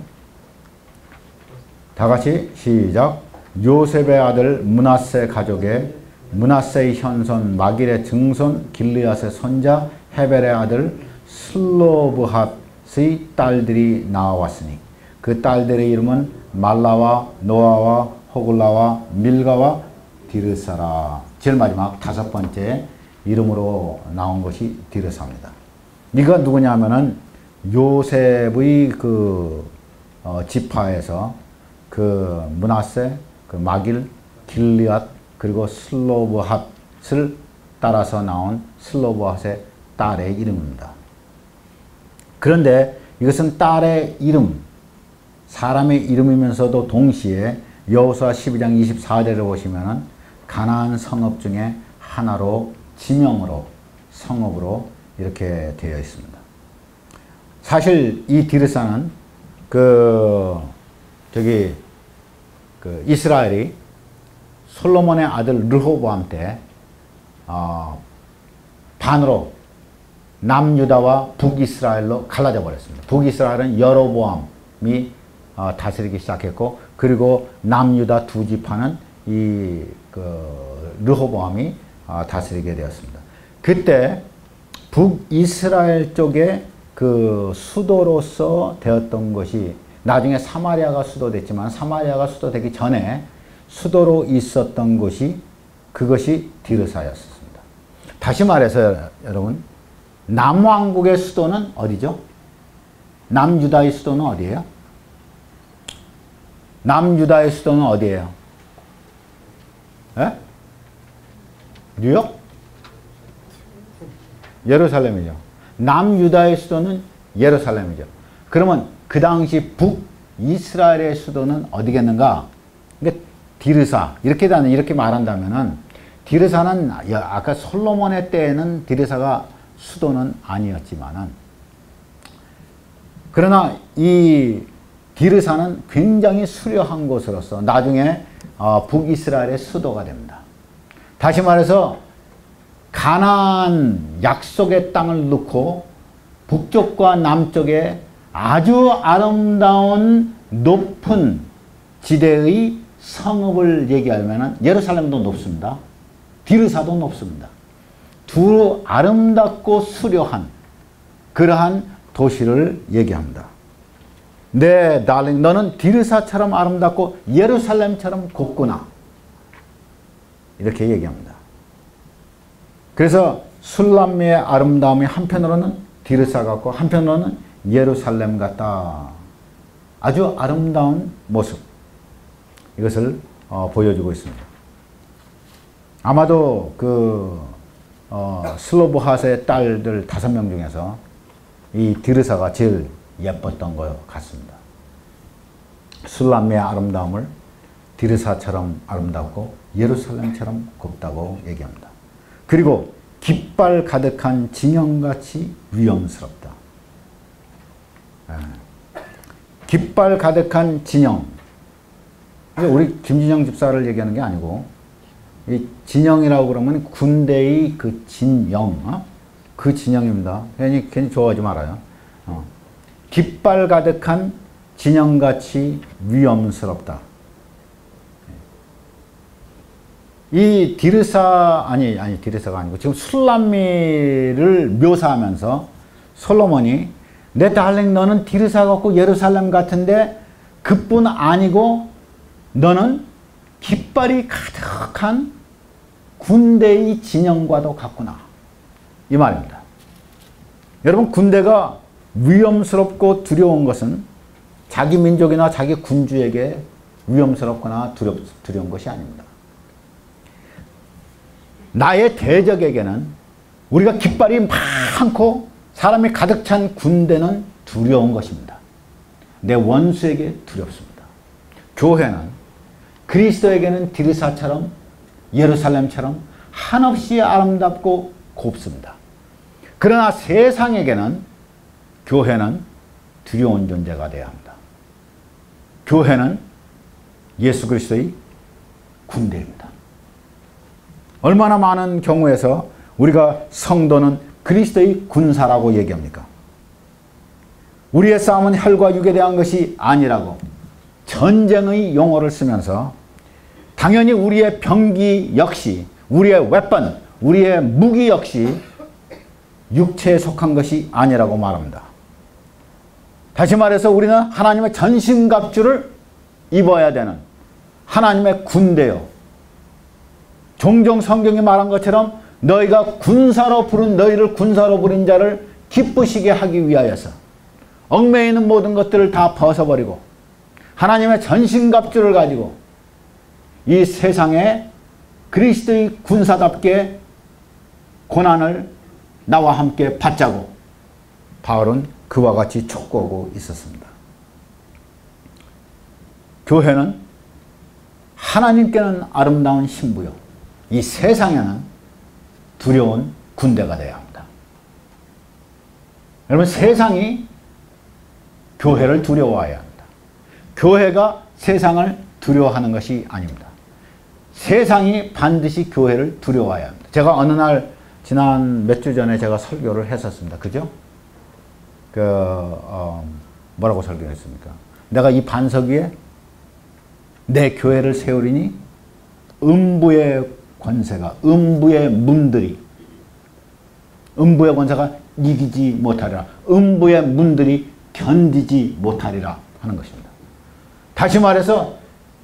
다 같이 시작. 요셉의 아들 므낫세 가족의 므낫세의 현손 마길의 증손 길르앗의 손자 헤벨의 아들 슬로브핫의 딸들이 나왔으니 그 딸들의 이름은 말라와 노아와 호글라와 밀가와 디르사라. 제일 마지막 5번째 이름으로 나온 것이 디르사입니다. 이가 누구냐면은 요셉의 그 지파에서 그 므낫세, 그 마길, 길르앗 그리고 슬로브핫을 따라서 나온 슬로브핫의 딸의 이름입니다. 그런데 이것은 딸의 이름, 사람의 이름이면서도 동시에 여호수아 12장 24절을 보시면은 가나안 성읍 중에 하나로 지명으로 성읍으로 이렇게 되어 있습니다. 사실 이 디르사는 이스라엘이 솔로몬의 아들 르호보암 때 반으로 남유다와 북이스라엘로 갈라져 버렸습니다. 북이스라엘은 여로보암이 다스리기 시작했고 그리고 남유다 두 지파는 르호보암이 다스리게 되었습니다. 그때 북이스라엘 쪽에 그 수도로서 되었던 것이 나중에 사마리아가 수도됐지만 사마리아가 수도되기 전에 수도로 있었던 곳이 그것이 디르사였습니다. 다시 말해서 여러분 남왕국의 수도는 어디죠? 남유다의 수도는 어디예요? 남유다의 수도는 어디예요? 에? 뉴욕? 예루살렘이죠. 남유다의 수도는 예루살렘이죠. 그러면 그 당시 북이스라엘의 수도는 어디겠는가? 그러니까 디르사 이렇게 말한다면은 디르사는 아까 솔로몬의 때에는 디르사가 수도는 아니었지만은 그러나 이 디르사는 굉장히 수려한 곳으로서 나중에 북이스라엘의 수도가 됩니다. 다시 말해서 가나안 약속의 땅을 넣고 북쪽과 남쪽에 아주 아름다운 높은 지대의 성읍을 얘기하면 예루살렘도 높습니다. 디르사도 높습니다. 두 아름답고 수려한 그러한 도시를 얘기합니다. 네, 달링, 너는 디르사처럼 아름답고 예루살렘처럼 곱구나. 이렇게 얘기합니다. 그래서 술람미의 아름다움이 한편으로는 디르사 같고 한편으로는 예루살렘 같다. 아주 아름다운 모습. 이것을 보여주고 있습니다. 아마도 슬로보하스의 딸들 5명 중에서 이 디르사가 제일 예뻤던 것 같습니다. 술람미의 아름다움을 디르사처럼 아름답고 예루살렘처럼 곱다고 얘기합니다. 그리고 깃발 가득한 진영같이 위험스럽다. 깃발 가득한 진영. 우리 김진영 집사를 얘기하는 게 아니고 이 진영이라고 그러면 군대의 그 진영, 그 진영입니다. 괜히 좋아하지 말아요. 깃발 가득한 진영같이 위험스럽다. 이 디르사가 아니고 지금 술람미를 묘사하면서 솔로몬이 내 달링 너는 디르사 같고 예루살렘 같은데 그뿐 아니고 너는 깃발이 가득한 군대의 진영과도 같구나. 이 말입니다. 여러분, 군대가 위험스럽고 두려운 것은 자기 민족이나 자기 군주에게 위험스럽거나 두려운 것이 아닙니다. 나의 대적에게는 우리가 깃발이 많고 사람이 가득 찬 군대는 두려운 것입니다. 내 원수에게 두렵습니다. 교회는 그리스도에게는 디르사처럼 예루살렘처럼 한없이 아름답고 곱습니다. 그러나 세상에게는 교회는 두려운 존재가 되어야 합니다. 교회는 예수 그리스도의 군대입니다. 얼마나 많은 경우에서 우리가 성도는 그리스도의 군사라고 얘기합니까? 우리의 싸움은 혈과 육에 대한 것이 아니라고 전쟁의 용어를 쓰면서 당연히 우리의 병기 역시, 우리의 웨폰, 우리의 무기 역시 육체에 속한 것이 아니라고 말합니다. 다시 말해서 우리는 하나님의 전신갑주를 입어야 되는 하나님의 군대요. 종종 성경이 말한 것처럼 너희가 너희를 군사로 부른 자를 기쁘시게 하기 위하여서 얽매여 있는 모든 것들을 다 벗어버리고 하나님의 전신갑주를 가지고 이 세상에 그리스도의 군사답게 고난을 나와 함께 받자고 바울은 그와 같이 촉구하고 있었습니다. 교회는 하나님께는 아름다운 신부요, 이 세상에는 두려운 군대가 되어야 합니다. 여러분, 세상이 교회를 두려워해야 합니다. 교회가 세상을 두려워하는 것이 아닙니다. 세상이 반드시 교회를 두려워해야 합니다. 제가 어느 날 지난 몇 주 전에 제가 설교를 했었습니다. 그죠? 뭐라고 설교했습니까? 내가 이 반석 위에 내 교회를 세우리니 음부의 권세가, 음부의 문들이, 음부의 권세가 이기지 못하리라. 음부의 문들이 견디지 못하리라 하는 것입니다. 다시 말해서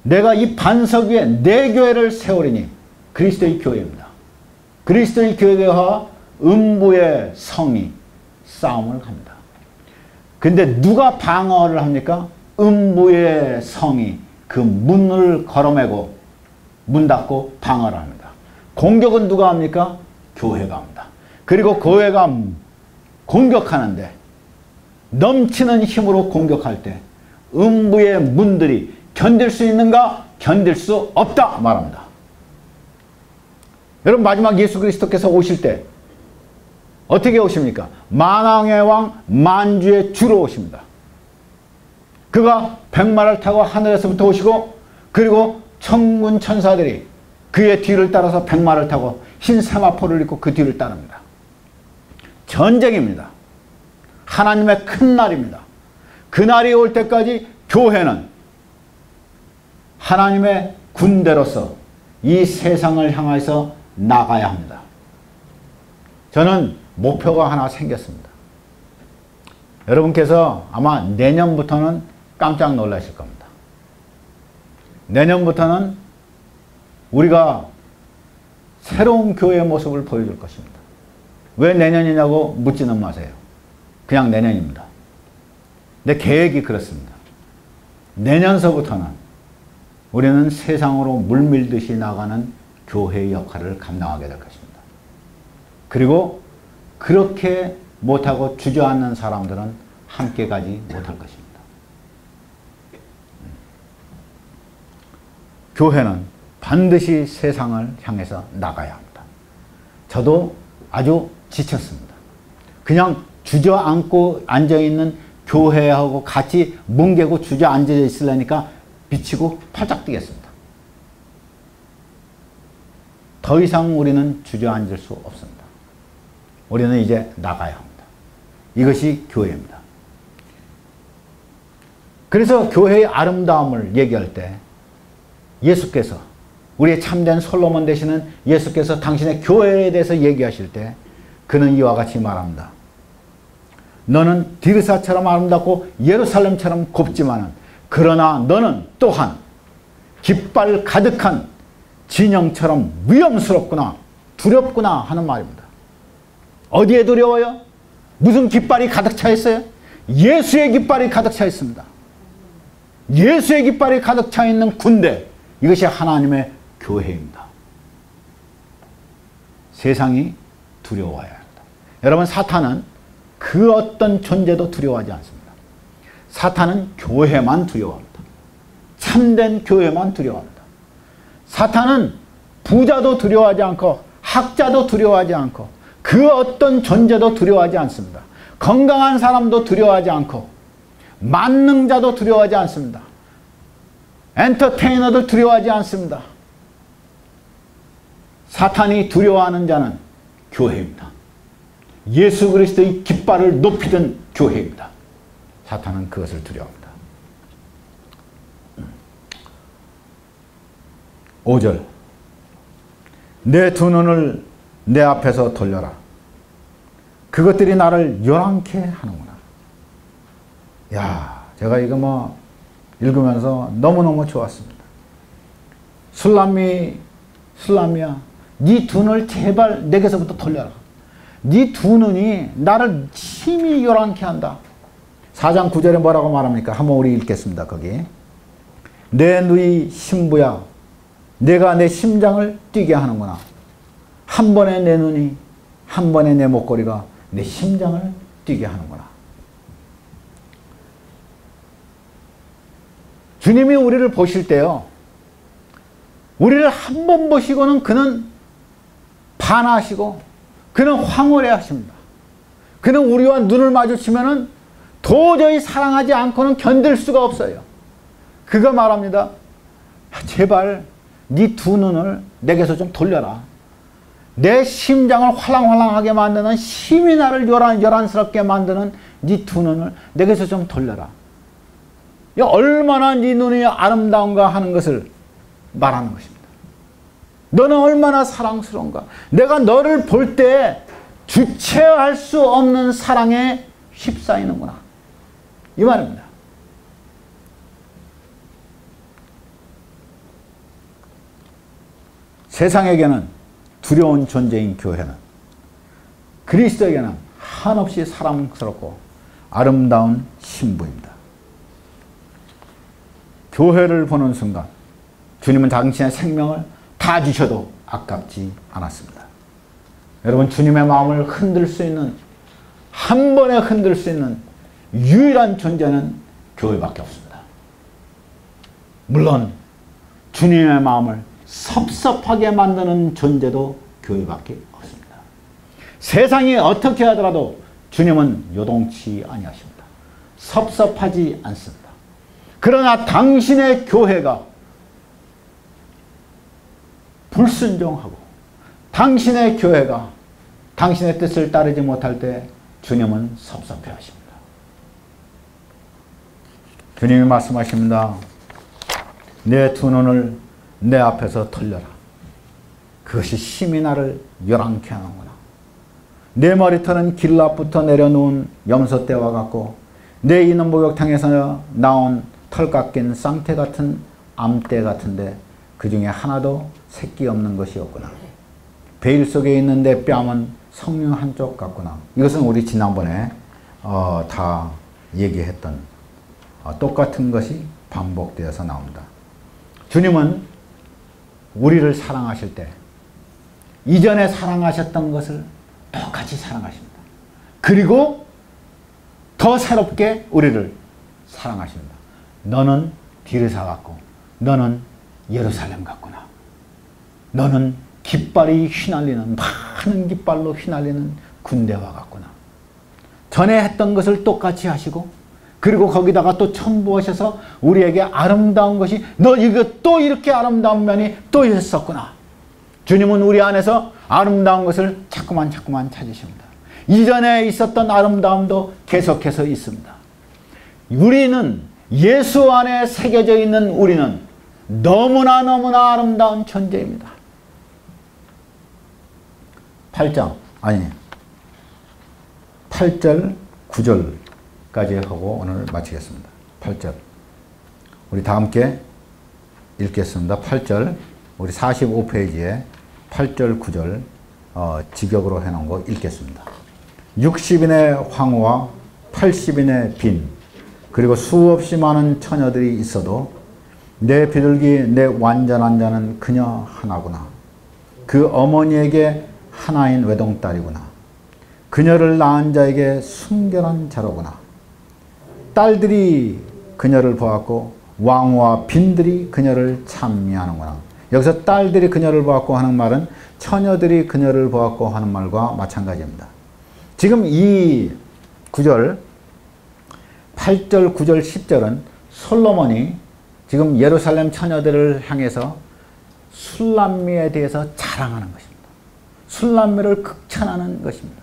내가 이 반석 위에 내 교회를 세우리니 그리스도의 교회입니다. 그리스도의 교회와 음부의 성이 싸움을 합니다. 근데 누가 방어를 합니까? 음부의 성이 그 문을 걸어매고 문 닫고 방어를 합니다. 공격은 누가 합니까? 교회가 합니다. 그리고 교회가 공격하는데 넘치는 힘으로 공격할 때 음부의 문들이 견딜 수 있는가? 견딜 수 없다 말합니다. 여러분, 마지막 예수 그리스도께서 오실 때 어떻게 오십니까? 만왕의 왕 만주의 주로 오십니다. 그가 백마를 타고 하늘에서부터 오시고 그리고 천군 천사들이 그의 뒤를 따라서 백마를 타고 흰 세마포를 입고 그 뒤를 따릅니다. 전쟁입니다. 하나님의 큰 날입니다. 그날이 올 때까지 교회는 하나님의 군대로서 이 세상을 향해서 나가야 합니다. 저는 목표가 하나 생겼습니다. 여러분께서 아마 내년부터는 깜짝 놀라실 겁니다. 내년부터는 우리가 새로운 교회의 모습을 보여줄 것입니다. 왜 내년이냐고 묻지는 마세요. 그냥 내년입니다. 내 계획이 그렇습니다. 내년서부터는 우리는 세상으로 물밀듯이 나가는 교회의 역할을 감당하게 될 것입니다. 그리고 그렇게 못하고 주저앉는 사람들은 함께 가지 못할 것입니다. 교회는 반드시 세상을 향해서 나가야 합니다. 저도 아주 지쳤습니다. 그냥 주저앉고 앉아있는 교회하고 같이 뭉개고 주저앉아 있으려니까 미치고 팔짝 뛰겠습니다. 더 이상 우리는 주저앉을 수 없습니다. 우리는 이제 나가야 합니다. 이것이 교회입니다. 그래서 교회의 아름다움을 얘기할 때 예수께서 우리의 참된 솔로몬 되시는 예수께서 당신의 교회에 대해서 얘기하실 때 그는 이와 같이 말합니다. 너는 디르사처럼 아름답고 예루살렘처럼 곱지만은 그러나 너는 또한 깃발 가득한 진영처럼 위험스럽구나 두렵구나 하는 말입니다. 어디에 두려워요? 무슨 깃발이 가득 차 있어요? 예수의 깃발이 가득 차 있습니다. 예수의 깃발이 가득 차 있는 군대, 이것이 하나님의 교회입니다. 세상이 두려워해야 합니다. 여러분, 사탄은 그 어떤 존재도 두려워하지 않습니다. 사탄은 교회만 두려워합니다. 참된 교회만 두려워합니다. 사탄은 부자도 두려워하지 않고 학자도 두려워하지 않고 그 어떤 존재도 두려워하지 않습니다. 건강한 사람도 두려워하지 않고 만능자도 두려워하지 않습니다. 엔터테이너도 두려워하지 않습니다. 사탄이 두려워하는 자는 교회입니다. 예수 그리스도의 깃발을 높이던 교회입니다. 사탄은 그것을 두려워합니다. 5절 내 두 눈을 내 앞에서 돌려라. 그것들이 나를 요란케 하는구나. 야, 제가 이거 읽으면서 너무너무 좋았습니다. 술람이야, 네 두 눈을 제발 내게서부터 돌려라. 네 두 눈이 나를 심히 요란케 한다. 4장 9절에 뭐라고 말합니까? 한번 우리 읽겠습니다. 거기 내 누이 신부야, 내가 내 심장을 뛰게 하는구나. 한 번에 내 눈이, 한 번에 내 목걸이가 내 심장을 뛰게 하는구나. 주님이 우리를 보실 때요, 우리를 한 번 보시고는 그는 반하시고 그는 황홀해 하십니다. 그는 우리와 눈을 마주치면은 도저히 사랑하지 않고는 견딜 수가 없어요. 그가 말합니다. 제발 네 두 눈을 내게서 좀 돌려라. 내 심장을 활랑활랑하게 만드는, 심히 나를 요란스럽게 만드는 네 두 눈을 내게서 좀 돌려라. 얼마나 네 눈이 아름다운가 하는 것을 말하는 것입니다. 너는 얼마나 사랑스러운가. 내가 너를 볼 때 주체할 수 없는 사랑에 휩싸이는구나. 이 말입니다. 세상에게는 두려운 존재인 교회는 그리스도에게는 한없이 사랑스럽고 아름다운 신부입니다. 교회를 보는 순간 주님은 당신의 생명을 다 주셔도 아깝지 않았습니다. 여러분, 주님의 마음을 흔들 수 있는, 한 번에 흔들 수 있는 유일한 존재는 교회밖에 없습니다. 물론 주님의 마음을 섭섭하게 만드는 존재도 교회밖에 없습니다. 세상이 어떻게 하더라도 주님은 요동치 아니하십니다. 섭섭하지 않습니다. 그러나 당신의 교회가 불순종하고 당신의 교회가 당신의 뜻을 따르지 못할 때 주님은 섭섭해하십니다. 주님이 말씀하십니다. 내 두 눈을 내 앞에서 털려라. 그것이 심히 나를 요란케 하는구나. 내 머리털은 길라부터 내려놓은 염소떼와 같고 내 이는 목욕탕에서 나온 털 깎인 쌍태 같은 암떼 같은데 그 중에 하나도 새끼 없는 것이 없구나. 베일 속에 있는 내 뺨은 성령 한쪽 같구나. 이것은 우리 지난번에 다 얘기했던 똑같은 것이 반복되어서 나옵니다. 주님은 우리를 사랑하실 때 이전에 사랑하셨던 것을 똑같이 사랑하십니다. 그리고 더 새롭게 우리를 사랑하십니다. 너는 디르사 같고 너는 예루살렘 같구나. 너는 깃발이 휘날리는 많은 깃발로 휘날리는 군대와 같구나. 전에 했던 것을 똑같이 하시고 그리고 거기다가 또 첨부하셔서 우리에게 아름다운 것이 너 이거 또 이렇게 아름다운 면이 또 있었구나. 주님은 우리 안에서 아름다운 것을 자꾸만 찾으십니다. 이전에 있었던 아름다움도 계속해서 있습니다. 우리는 예수 안에 새겨져 있는 우리는 너무나 아름다운 존재입니다. 8절 9절까지 하고 오늘 마치겠습니다. 8절 우리 다 함께 읽겠습니다. 8절 우리 45페이지에 8절 9절 직역으로 해놓은 거 읽겠습니다. 60인의 황후와 80인의 빈 그리고 수없이 많은 처녀들이 있어도 내 비둘기 내 완전한 자는 그녀 하나구나. 그 어머니에게 하나인 외동딸이구나. 그녀를 낳은 자에게 순결한 자로구나. 딸들이 그녀를 보았고 왕후와 빈들이 그녀를 찬미하는구나. 여기서 딸들이 그녀를 보았고 하는 말은 처녀들이 그녀를 보았고 하는 말과 마찬가지입니다. 지금 이 구절 8절, 9절, 10절은 솔로몬이 지금 예루살렘 처녀들을 향해서 술람미에 대해서 자랑하는 것입니다. 술람미를 극찬하는 것입니다.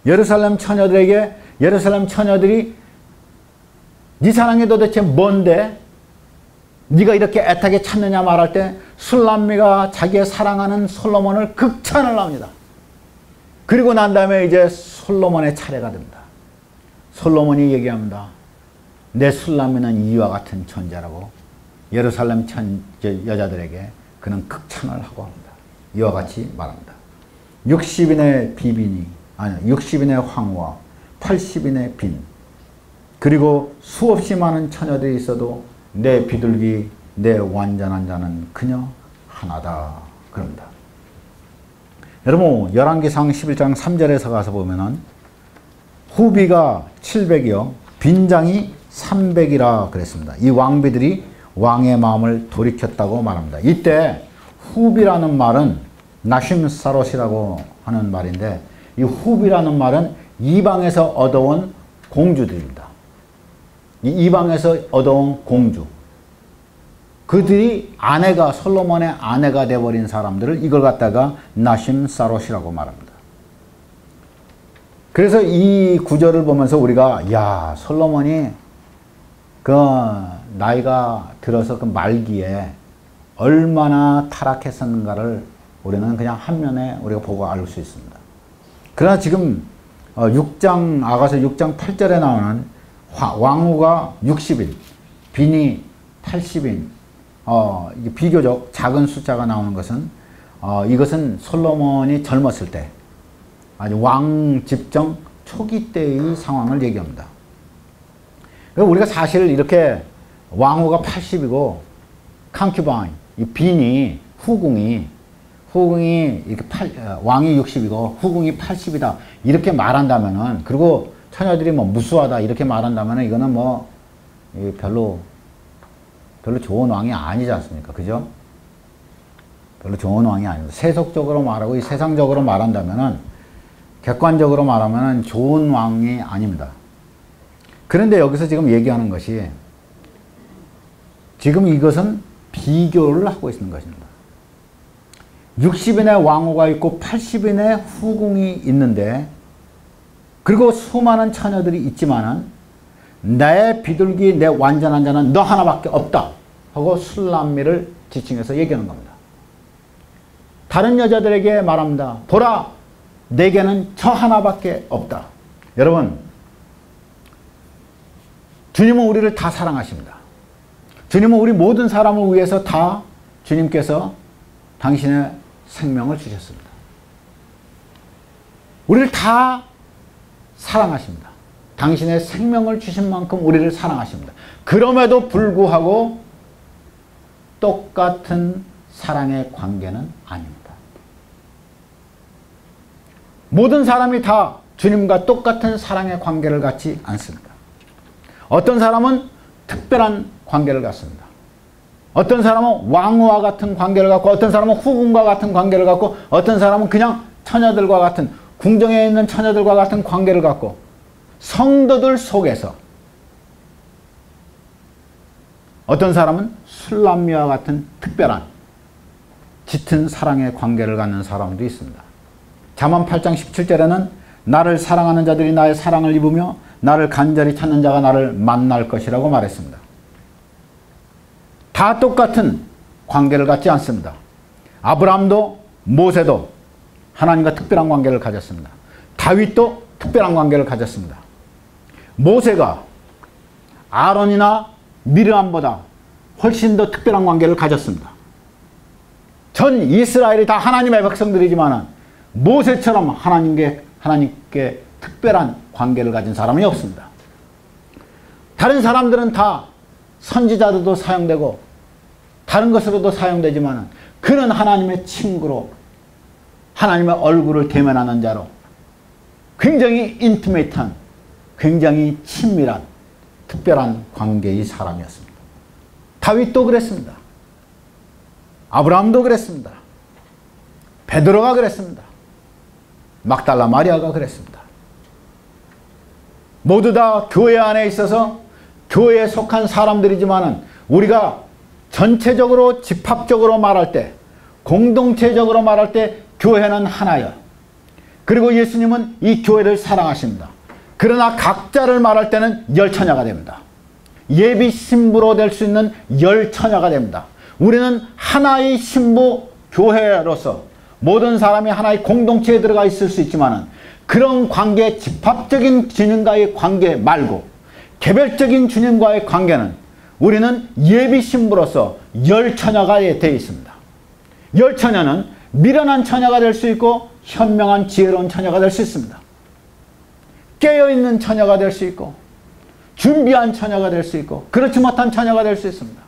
예루살렘 처녀들에게 예루살렘 처녀들이 네 사랑이 도대체 뭔데? 네가 이렇게 애타게 찾느냐 말할 때 술람미가 자기의 사랑하는 솔로몬을 극찬을 합니다. 그리고 난 다음에 이제 솔로몬의 차례가 됩니다. 솔로몬이 얘기합니다. 내 술람미는 이와 같은 존재라고 예루살렘 여자들에게 그는 극찬을 하고 합니다. 이와 같이 말합니다. 60인의 비빈이 60인의 황후와 80인의 빈 그리고 수없이 많은 처녀들이 있어도 내 비둘기 내 완전한 자는 그녀 하나다 그럽니다. 여러분 열왕기상 11장 3절에서 가서 보면은 후비가 700이요 빈장이 300이라 그랬습니다. 이 왕비들이 왕의 마음을 돌이켰다고 말합니다. 이때 후비라는 말은 나심사롯이라고 하는 말인데 이 후비라는 말은 이방에서 얻어온 공주들입니다. 이 이방에서 얻어온 공주 그들이 아내가 솔로몬의 아내가 되어버린 사람들을 이걸 갖다가 나심사롯이라고 말합니다. 그래서 이 구절을 보면서 우리가 야 솔로몬이 그 나이가 들어서 그 말기에 얼마나 타락했었는가를 우리는 그냥 한면에 우리가 보고 알 수 있습니다. 그러나 지금 6장 아가서 6장 8절에 나오는 왕후가 60인 빈이 80인 비교적 작은 숫자가 나오는 것은 이것은 솔로몬이 젊었을 때 아주 왕 집정 초기 때의 상황을 얘기합니다. 우리가 사실 이렇게 왕후가 80이고 칸큐바인 이 빈이 후궁이 이렇게 왕이 60이고 후궁이 80이다 이렇게 말한다면은 그리고 처녀들이 뭐 무수하다 이렇게 말한다면은 이거는 뭐 별로 좋은 왕이 아니지 않습니까? 그죠? 별로 좋은 왕이 아닙니다. 세속적으로 말하고 이 세상적으로 말한다면은 객관적으로 말하면은 좋은 왕이 아닙니다. 그런데 여기서 지금 얘기하는 것이 지금 이것은 비교를 하고 있는 것입니다. 60인의 왕후가 있고 80인의 후궁이 있는데, 그리고 수많은 처녀들이 있지만은 내 비둘기, 내 완전한 자는 너 하나밖에 없다 하고 술람미를 지칭해서 얘기하는 겁니다. 다른 여자들에게 말합니다. 보라, 내게는 저 하나밖에 없다. 여러분, 주님은 우리를 다 사랑하십니다. 주님은 우리 모든 사람을 위해서 다 주님께서 당신의 생명을 주셨습니다. 우리를 다 사랑하십니다. 당신의 생명을 주신 만큼 우리를 사랑하십니다. 그럼에도 불구하고 똑같은 사랑의 관계는 아닙니다. 모든 사람이 다 주님과 똑같은 사랑의 관계를 갖지 않습니다. 어떤 사람은 특별한 관계를 갖습니다. 어떤 사람은 왕후와 같은 관계를 갖고, 어떤 사람은 후궁과 같은 관계를 갖고, 어떤 사람은 그냥 처녀들과 같은, 궁정에 있는 처녀들과 같은 관계를 갖고, 성도들 속에서 어떤 사람은 술람미와 같은 특별한 짙은 사랑의 관계를 갖는 사람도 있습니다. 잠언 8장 17절에는 나를 사랑하는 자들이 나의 사랑을 입으며 나를 간절히 찾는 자가 나를 만날 것이라고 말했습니다. 다 똑같은 관계를 갖지 않습니다. 아브라함도 모세도 하나님과 특별한 관계를 가졌습니다. 다윗도 특별한 관계를 가졌습니다. 모세가 아론이나 미르암보다 훨씬 더 특별한 관계를 가졌습니다. 전 이스라엘이 다 하나님의 백성들이지만 모세처럼 하나님께 특별한 관계를 가진 사람이 없습니다. 다른 사람들은 다 선지자로도 사용되고 다른 것으로도 사용되지만 그는 하나님의 친구로, 하나님의 얼굴을 대면하는 자로 굉장히 인티메이트한, 굉장히 친밀한 특별한 관계의 사람이었습니다. 다윗도 그랬습니다. 아브라함도 그랬습니다. 베드로가 그랬습니다. 막달라 마리아가 그랬습니다. 모두 다 교회 안에 있어서 교회에 속한 사람들이지만 우리가 전체적으로 집합적으로 말할 때, 공동체적으로 말할 때 교회는 하나요. 그리고 예수님은 이 교회를 사랑하십니다. 그러나 각자를 말할 때는 열처녀가 됩니다. 예비 신부로 될 수 있는 열처녀가 됩니다. 우리는 하나의 신부 교회로서 모든 사람이 하나의 공동체에 들어가 있을 수 있지만 그런 관계, 집합적인 주님과의 관계 말고 개별적인 주님과의 관계는 우리는 예비 신부로서 열처녀가 되어 있습니다. 열처녀는 미련한 처녀가 될 수 있고 현명한 지혜로운 처녀가 될 수 있습니다. 깨어있는 처녀가 될 수 있고 준비한 처녀가 될 수 있고 그렇지 못한 처녀가 될 수 있습니다.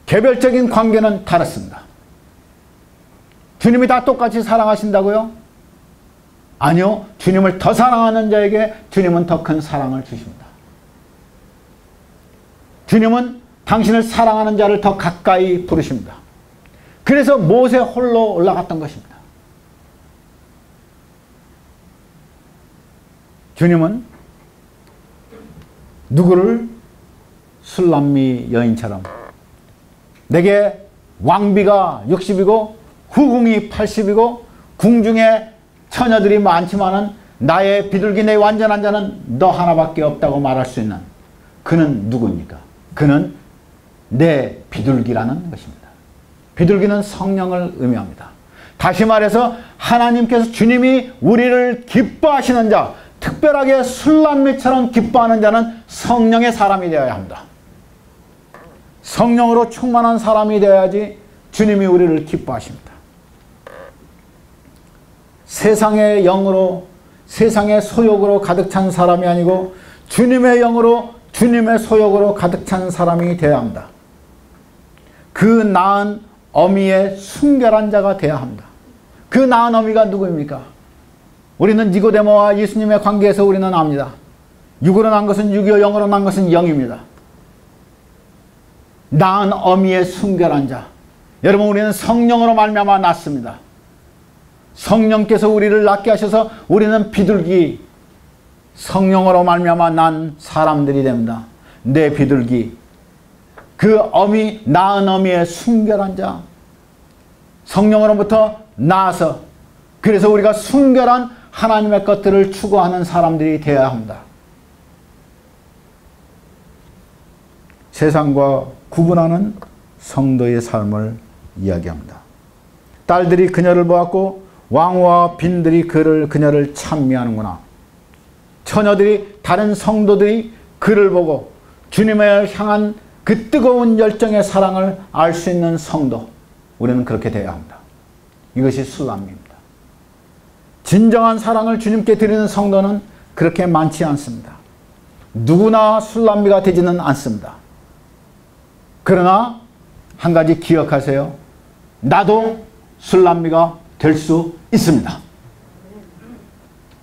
개별적인 관계는 다릅니다. 주님이 다 똑같이 사랑하신다고요? 아니요. 주님을 더 사랑하는 자에게 주님은 더 큰 사랑을 주십니다. 주님은 당신을 사랑하는 자를 더 가까이 부르십니다. 그래서 모세 홀로 올라갔던 것입니다. 주님은 누구를 술람미 여인처럼 내게 왕비가 60이고 후궁이 80이고 궁중에 처녀들이 많지만은 나의 비둘기 내 완전한 자는 너 하나밖에 없다고 말할 수 있는 그는 누구입니까? 그는 내 비둘기라는 것입니다. 비둘기는 성령을 의미합니다. 다시 말해서 하나님께서 주님이 우리를 기뻐하시는 자, 특별하게 술람미처럼 기뻐하는 자는 성령의 사람이 되어야 합니다. 성령으로 충만한 사람이 되어야지 주님이 우리를 기뻐하십니다. 세상의 영으로, 세상의 소욕으로 가득 찬 사람이 아니고 주님의 영으로, 주님의 소욕으로 가득 찬 사람이 되어야 합니다. 그 낳은 어미의 순결한 자가 되어야 합니다. 그 낳은 어미가 누구입니까? 우리는 니고데모와 예수님의 관계에서 우리는 압니다. 육으로 난 것은 육이요 영으로 난 것은 영입니다. 낳은 어미의 순결한 자. 여러분, 우리는 성령으로 말미암아 낳습니다. 성령께서 우리를 낳게 하셔서 우리는 비둘기, 성령으로 말미암아 난 사람들이 됩니다. 내 비둘기, 그 어미, 낳은 어미의 순결한 자, 성령으로부터 나아서 그래서 우리가 순결한 하나님의 것들을 추구하는 사람들이 되어야 합니다. 세상과 구분하는 성도의 삶을 이야기합니다. 딸들이 그녀를 보았고 왕후와 빈들이 그녀를 찬미하는구나. 처녀들이 다른 성도들이 그를 보고 주님을 향한 그 뜨거운 열정의 사랑을 알 수 있는 성도, 우리는 그렇게 되어야 합니다. 이것이 술람미입니다. 진정한 사랑을 주님께 드리는 성도는 그렇게 많지 않습니다. 누구나 술람미가 되지는 않습니다. 그러나 한 가지 기억하세요. 나도 술람미가 될 수 있습니다.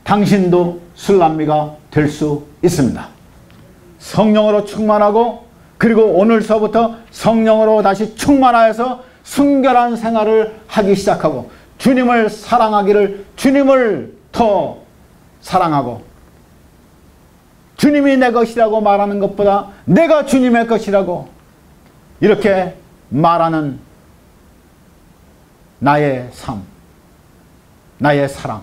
당신도 술람미가 될 수 있습니다. 성령으로 충만하고 그리고 오늘서부터 성령으로 다시 충만하여서 순결한 생활을 하기 시작하고 주님을 사랑하기를, 주님을 더 사랑하고 주님이 내 것이라고 말하는 것보다 내가 주님의 것이라고 이렇게 말하는 나의 삶, 나의 사랑,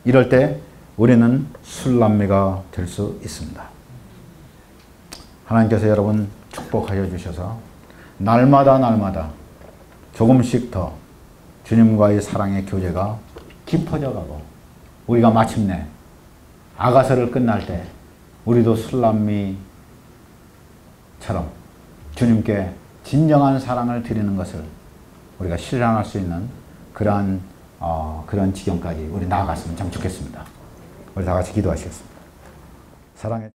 이럴 때 우리는 술람미가 될 수 있습니다. 하나님께서 여러분 축복하여 주셔서 날마다 조금씩 더 주님과의 사랑의 교제가 깊어져 가고 우리가 마침내 아가서를 끝날 때 우리도 술람미처럼 주님께 진정한 사랑을 드리는 것을 우리가 실현할 수 있는 그런 지경까지 우리 나아갔으면 참 좋겠습니다. 우리 다 같이 기도하시겠습니다. 사랑해.